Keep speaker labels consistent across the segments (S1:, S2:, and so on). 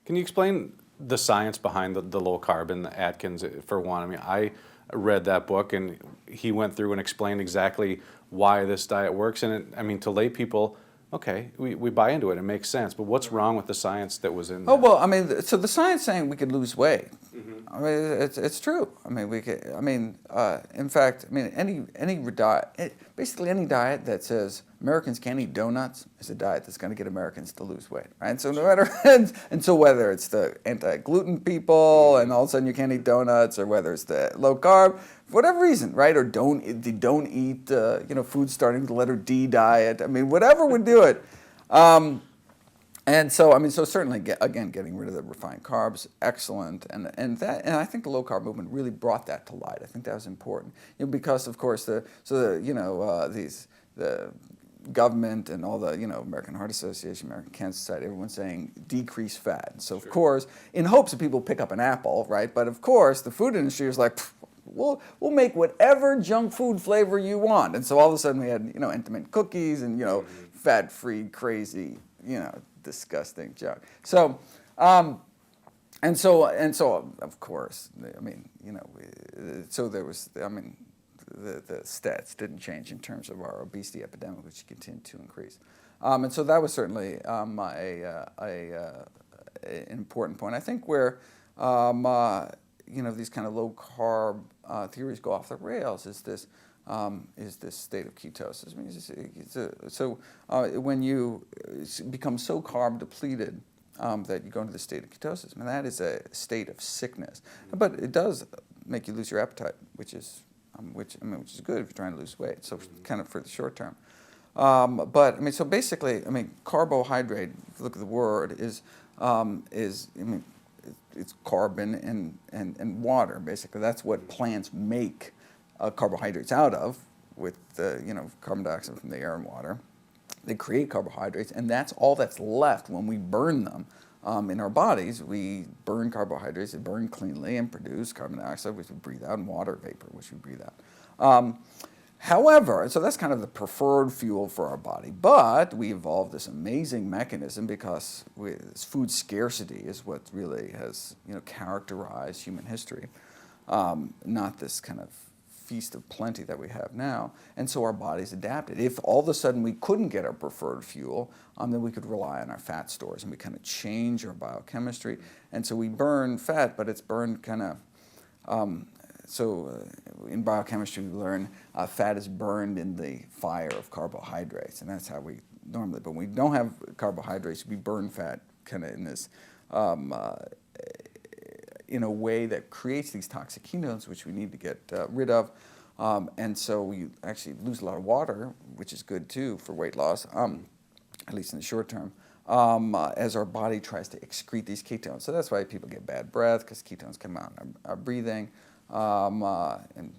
S1: Can you explain the science behind the low carb and the Atkins for one? I mean, I read that book and he went through and explained exactly why this diet works. And I mean, to lay people, okay, we buy into it. It makes sense. But what's wrong with the science that was in there?
S2: Oh, well, I mean, so the science saying we could lose weight. I mean, it's true. I mean, we could. I mean, in fact, I mean, any diet, basically any diet that says Americans can't eat donuts is a diet that's going to get Americans to lose weight, right? So no matter, and so whether it's the anti-gluten people, and all of a sudden you can't eat donuts, or whether it's the low carb, for whatever reason, right? Or don't eat, food starting with the letter D diet. I mean, whatever would do it. And so, I mean, so certainly, again, getting rid of the refined carbs, excellent, and I think the low carb movement really brought that to light. I think that was important, because of course the government and all the American Heart Association, American Cancer Society, everyone's saying decrease fat. And so of course, in hopes that people pick up an apple, right? But of course, the food industry was like, we'll make whatever junk food flavor you want. And so all of a sudden we had Entenmann cookies and fat-free, crazy, disgusting junk. So, and so of course, I mean, so there was, I mean, the stats didn't change in terms of our obesity epidemic, which continued to increase. And so that was certainly an important point. I think where these kind of low carb theories go off the rails is this state of ketosis. I mean, when you become so carb depleted that you go into the state of ketosis, I mean, that is a state of sickness. But it does make you lose your appetite, which is good if you're trying to lose weight. So kind of for the short term. But I mean, so basically, I mean, carbohydrate. If you look at the word, is it's carbon and water. Basically, that's what plants make carbohydrates out of, with carbon dioxide from the air and water. They create carbohydrates, and that's all that's left when we burn them. In our bodies, we burn carbohydrates, they burn cleanly and produce carbon dioxide, which we breathe out, and water vapor, which we breathe out. However, so that's kind of the preferred fuel for our body, but we evolved this amazing mechanism because food scarcity is what really has characterized human history, not this kind of feast of plenty that we have now. And so our bodies adapted. If all of a sudden we couldn't get our preferred fuel, then we could rely on our fat stores, and we kind of change our biochemistry. And so we burn fat, but it's burned kind of, in biochemistry we learn fat is burned in the fire of carbohydrates, and that's how we normally, but when we don't have carbohydrates, we burn fat kind of in this, in a way that creates these toxic ketones, which we need to get rid of. And so we actually lose a lot of water, which is good too for weight loss, at least in the short term, as our body tries to excrete these ketones. So that's why people get bad breath, because ketones come out in our breathing, and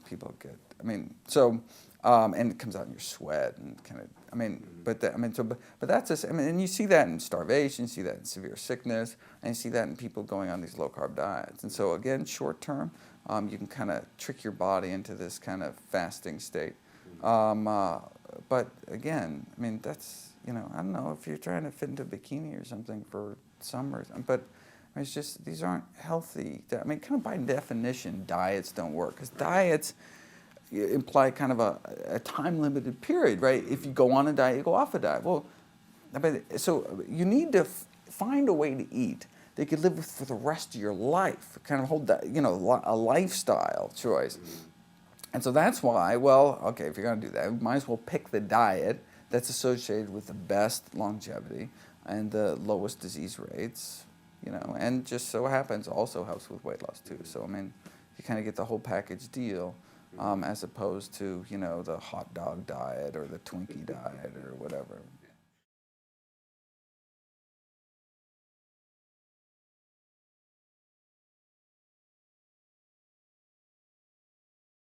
S2: people get, I mean, so, and it comes out in your sweat and kind of, I mean, but that's just, I mean, and you see that in starvation, you see that in severe sickness, and you see that in people going on these low carb diets. And so again, short term, you can kind of trick your body into this kind of fasting state. But again, I mean, that's, I don't know if you're trying to fit into a bikini or something for summer, but it's just, these aren't healthy. I mean, kind of by definition, diets don't work, because diets imply kind of a time-limited period, right? If you go on a diet, you go off a diet. Well, so you need to find a way to eat that you could live with for the rest of your life, kind of hold that, a lifestyle choice. And so that's why, well, okay, if you're going to do that, you might as well pick the diet that's associated with the best longevity and the lowest disease rates, and just so happens also helps with weight loss too. So, I mean, you kind of get the whole package deal, as opposed to, the hot dog diet or the Twinkie diet or whatever.